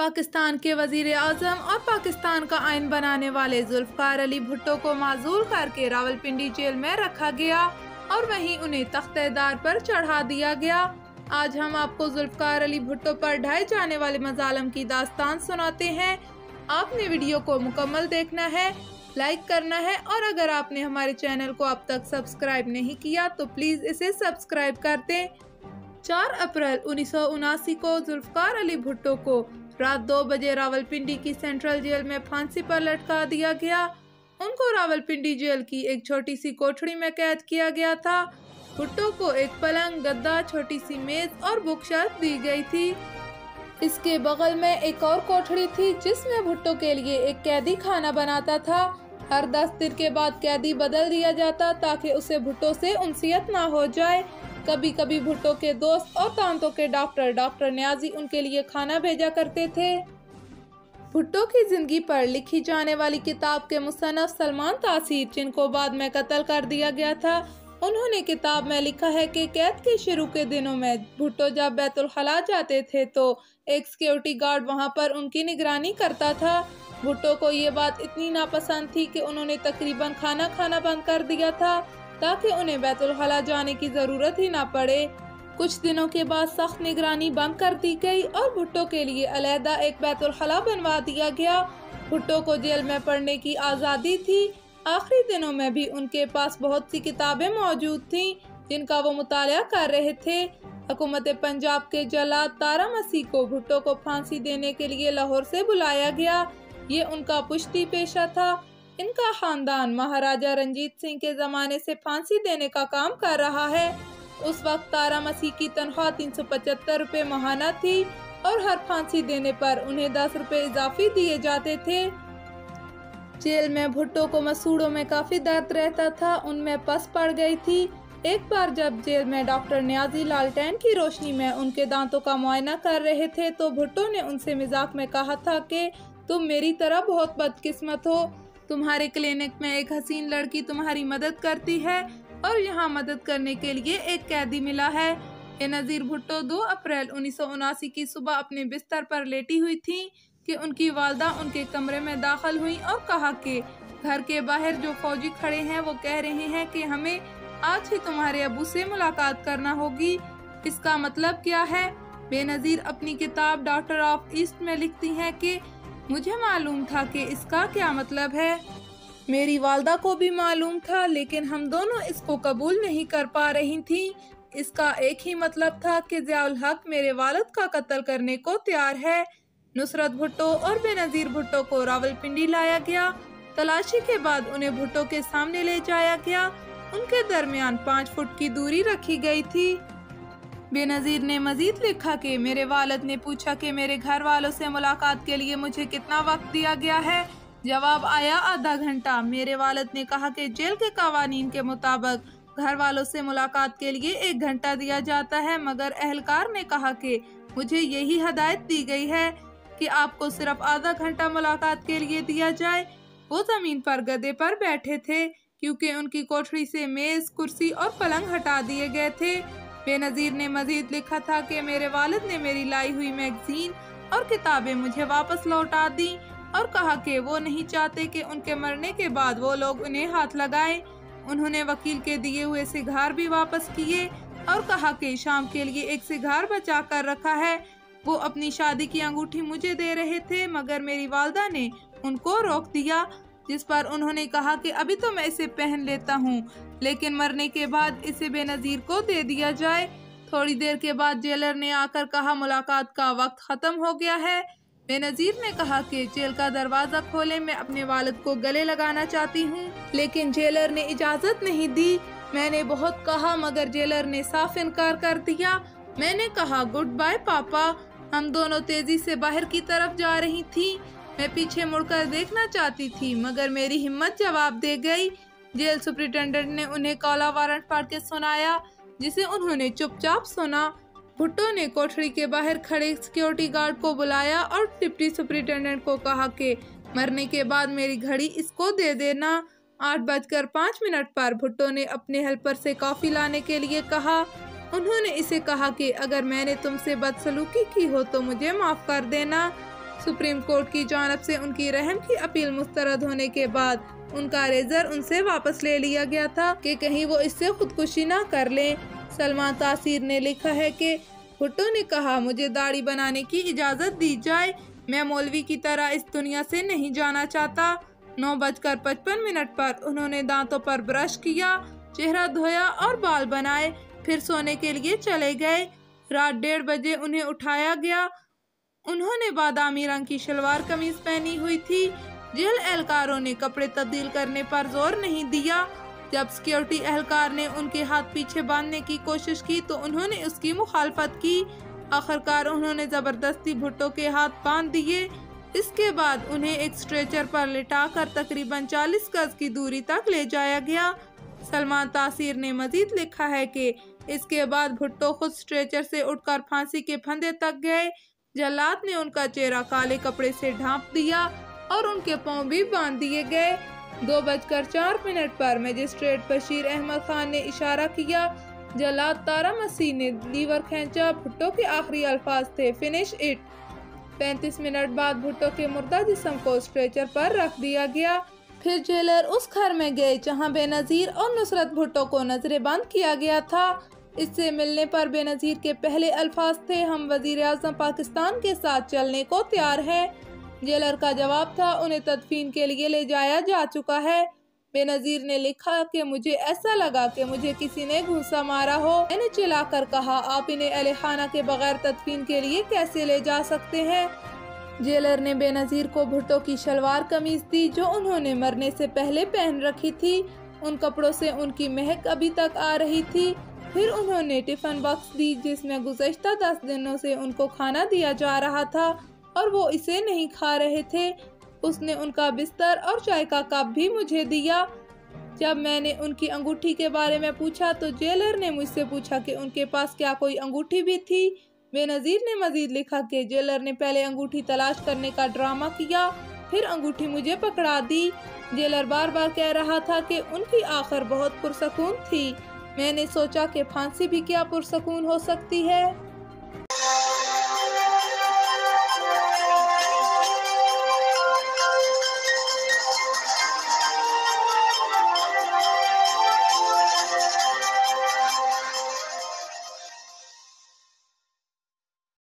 पाकिस्तान के वजीर आजम और पाकिस्तान का आइन बनाने वाले जुल्फकार अली भुट्टो को माजूल करके रावलपिंडी जेल में रखा गया और वहीं उन्हें तख्तेदार पर चढ़ा दिया गया। आज हम आपको जुल्फकार अली भुट्टो पर ढाए जाने वाले मजालम की दास्तान सुनाते हैं। आपने वीडियो को मुकम्मल देखना है, लाइक करना है और अगर आपने हमारे चैनल को अब तक सब्सक्राइब नहीं किया तो प्लीज इसे सब्सक्राइब कर दें। 4 अप्रैल 1979 को जुल्फकार अली भुट्टो को रात 2 बजे रावलपिंडी की सेंट्रल जेल में फांसी पर लटका दिया गया। उनको रावलपिंडी जेल की एक छोटी सी कोठड़ी में कैद किया गया था। भुट्टो को एक पलंग, गद्दा, छोटी सी मेज और बुक शेल्फ दी गई थी। इसके बगल में एक और कोठड़ी थी जिसमें भुट्टो के लिए एक कैदी खाना बनाता था। हर 10 दिन के बाद कैदी बदल दिया जाता ताकि उसे भुट्टो से उनसियत ना हो जाए। कभी कभी भुट्टो के दोस्त और दांतों के डॉक्टर न्याजी उनके लिए खाना भेजा करते थे। भुट्टो की जिंदगी पर लिखी जाने वाली किताब के मुसन्नफ सलमान तासीर, जिनको बाद में कत्ल कर दिया गया था, उन्होंने किताब में लिखा है कि कैद के शुरू के दिनों में भुट्टो जब बैतुल खला जाते थे तो एक सिक्योरिटी गार्ड वहां पर उनकी निगरानी करता था। भुट्टो को ये बात इतनी नापसंद थी कि उन्होंने तकरीबन खाना खाना बंद कर दिया था ताकि उन्हें बैतुल खला जाने की जरूरत ही ना पड़े। कुछ दिनों के बाद सख्त निगरानी बंद कर दी गई और भुट्टो के लिए अलहदा एक बैतुल खला बनवा दिया गया। भुट्टो को जेल में पढ़ने की आज़ादी थी। आखिरी दिनों में भी उनके पास बहुत सी किताबें मौजूद थीं जिनका वो मुताला कर रहे थे। हुकूमत पंजाब के जल्लाद तारा मसीह को भुट्टो को फांसी देने के लिए लाहौर से बुलाया गया। ये उनका पुश्ती पेशा था। इनका खानदान महाराजा रंजीत सिंह के ज़माने से फांसी देने का काम कर रहा है। उस वक्त तारा मसीह की तनख्वाह 375 रुपये माहाना थी और हर फांसी देने पर उन्हें 10 रुपये इजाफी दिए जाते थे। जेल में भुट्टो को मसूड़ों में काफी दर्द रहता था, उनमें पस पड़ गई थी। एक बार जब जेल में डॉक्टर न्याजी लालटेन की रोशनी में उनके दांतों का मुआयना कर रहे थे तो भुट्टो ने उनसे मजाक में कहा था कि तुम मेरी तरह बहुत बदकिस्मत हो। तुम्हारे क्लिनिक में एक हसीन लड़की तुम्हारी मदद करती है और यहाँ मदद करने के लिए एक कैदी मिला है। बेनज़ीर भुट्टो 2 अप्रैल 1979 की सुबह अपने बिस्तर पर लेटी हुई थी कि उनकी वालदा उनके कमरे में दाखिल हुई और कहा कि घर के बाहर जो फौजी खड़े हैं वो कह रहे हैं कि हमें आज ही तुम्हारे अबू से मुलाकात करना होगी। इसका मतलब क्या है? बेनज़ीर अपनी किताब डॉक्टर ऑफ ईस्ट में लिखती हैं कि मुझे मालूम था कि इसका क्या मतलब है। मेरी वालदा को भी मालूम था लेकिन हम दोनों इसको कबूल नहीं कर पा रही थी। इसका एक ही मतलब था कि ज़ियाउल हक मेरे वालिद का कत्ल करने को तैयार है। नुसरत भुट्टो और बेनज़ीर भुट्टो को रावलपिंडी लाया गया। तलाशी के बाद उन्हें भुट्टो के सामने ले जाया गया। उनके दरमियान 5 फुट की दूरी रखी गई थी। बेनज़ीर ने मजीद लिखा कि मेरे वालिद ने पूछा कि मेरे घर वालों से मुलाकात के लिए मुझे कितना वक्त दिया गया है। जवाब आया आधा घंटा। मेरे वालिद ने कहा कि जेल के कवानीन के मुताबिक घर वालों से मुलाकात के लिए 1 घंटा दिया जाता है, मगर एहलकार ने कहा कि मुझे यही हदायत दी गई है कि आपको सिर्फ आधा घंटा मुलाकात के लिए दिया जाए। वो जमीन पर गद्दे पर बैठे थे क्योंकि उनकी कोठरी से मेज, कुर्सी और पलंग हटा दिए गए थे। बेनज़ीर ने मजीद लिखा था कि मेरे वालिद ने मेरी लाई हुई मैगजीन और किताबें मुझे वापस लौटा दी और कहा कि वो नहीं चाहते कि उनके मरने के बाद वो लोग उन्हें हाथ लगाएं। उन्होंने वकील के दिए हुए सिगार भी वापस किए और कहा कि शाम के लिए एक सिगार बचा कर रखा है। वो अपनी शादी की अंगूठी मुझे दे रहे थे मगर मेरी वालदा ने उनको रोक दिया, जिस पर उन्होंने कहा कि अभी तो मैं इसे पहन लेता हूँ लेकिन मरने के बाद इसे बेनज़ीर को दे दिया जाए। थोड़ी देर के बाद जेलर ने आकर कहा मुलाकात का वक्त खत्म हो गया है। बेनज़ीर ने कहा कि जेल का दरवाजा खोले, मैं अपने वालिद को गले लगाना चाहती हूँ, लेकिन जेलर ने इजाजत नहीं दी। मैंने बहुत कहा मगर जेलर ने साफ इनकार कर दिया। मैंने कहा गुड बाय पापा। हम दोनों तेजी से बाहर की तरफ जा रही थी। मैं पीछे मुड़कर देखना चाहती थी मगर मेरी हिम्मत जवाब दे गई। जेल सुपरिटेंडेंट ने उन्हें काला वारंट पढ़ के सुनाया जिसे उन्होंने चुपचाप सुना। भुट्टो ने कोठरी के बाहर खड़े सिक्योरिटी गार्ड को बुलाया और डिप्टी सुपरिटेंडेंट को कहा कि मरने के बाद मेरी घड़ी इसको दे देना। 8:05 पर भुट्टो ने अपने हेल्पर से कॉफी लाने के लिए कहा। उन्होंने इसे कहा कि अगर मैंने तुमसे बदसलूकी की हो तो मुझे माफ कर देना। सुप्रीम कोर्ट की जानिब से उनकी रहम की अपील मुस्तरद होने के बाद उनका रेजर उनसे वापस ले लिया गया था कि कहीं वो इससे खुदकुशी ना कर लें। सलमान तासीर ने लिखा है कि भुट्टो ने कहा, मुझे दाढ़ी बनाने की इजाज़त दी जाए, मैं मौलवी की तरह इस दुनिया से नहीं जाना चाहता। 9:55 पर उन्होंने दांतों पर ब्रश किया, चेहरा धोया और बाल बनाए, फिर सोने के लिए चले गए। रात 1:30 बजे उन्हें उठाया गया। उन्होंने बादामी रंग की शलवार कमीज पहनी हुई थी। जेल एहलकारों ने कपड़े तब्दील करने पर जोर नहीं दिया। जब सिक्योरिटी एहलकार ने उनके हाथ पीछे बांधने की कोशिश की तो उन्होंने उसकी मुखालफत की। आखिरकार उन्होंने जबरदस्ती भुट्टो के हाथ बांध दिए। इसके बाद उन्हें एक स्ट्रेचर पर लिटाकर तकरीबन 40 गज की दूरी तक ले जाया गया। सलमान तासीर ने मजीद लिखा है कि इसके बाद भुट्टो खुद स्ट्रेचर से उठकर फांसी के फंदे तक गए। जल्लाद ने उनका चेहरा काले कपड़े से ढांप दिया और उनके पांव भी बांध दिए गए। 2:04 पर मजिस्ट्रेट बशीर अहमद खान ने इशारा किया। जल्लाद तारा मसीह ने लीवर खींचा। भुट्टो के आखिरी अल्फाज थे, फिनिश इट। 35 मिनट बाद भुट्टो के मुर्दा जिस्म को स्ट्रेचर पर रख दिया गया। फिर जेलर उस घर में गए जहां बेनजीर और नुसरत भुट्टो को नजरेबंद किया गया था। इससे मिलने पर बेनजीर के पहले अल्फाज थे, हम वजीर आज़म पाकिस्तान के साथ चलने को तैयार हैं। जेलर का जवाब था, उन्हें तदफीन के लिए ले जाया जा चुका है। बेनजीर ने लिखा कि मुझे ऐसा लगा कि मुझे किसी ने घूंसा मारा हो। मैंने चिल्लाकर कहा, आप इन्हें अहलखाना के बगैर तदफीन के लिए कैसे ले जा सकते हैं। जेलर ने बेनजीर को भुट्टो की शलवार कमीज दी जो उन्होंने मरने से पहले पहन रखी थी। उन कपड़ों से उनकी महक अभी तक आ रही थी। फिर उन्होंने टिफिन बॉक्स दी जिसमें गुज़श्ता 10 दिनों से उनको खाना दिया जा रहा था और वो इसे नहीं खा रहे थे। उसने उनका बिस्तर और चाय का कप भी मुझे दिया। जब मैंने उनकी अंगूठी के बारे में पूछा तो जेलर ने मुझसे पूछा कि उनके पास क्या कोई अंगूठी भी थी। बेनजीर ने मजीद लिखा कि जेलर ने पहले अंगूठी तलाश करने का ड्रामा किया, फिर अंगूठी मुझे पकड़ा दी। जेलर बार बार कह रहा था कि उनकी आखिर बहुत पुरसकून थी। मैंने सोचा कि फांसी भी क्या पुरसकून हो सकती है।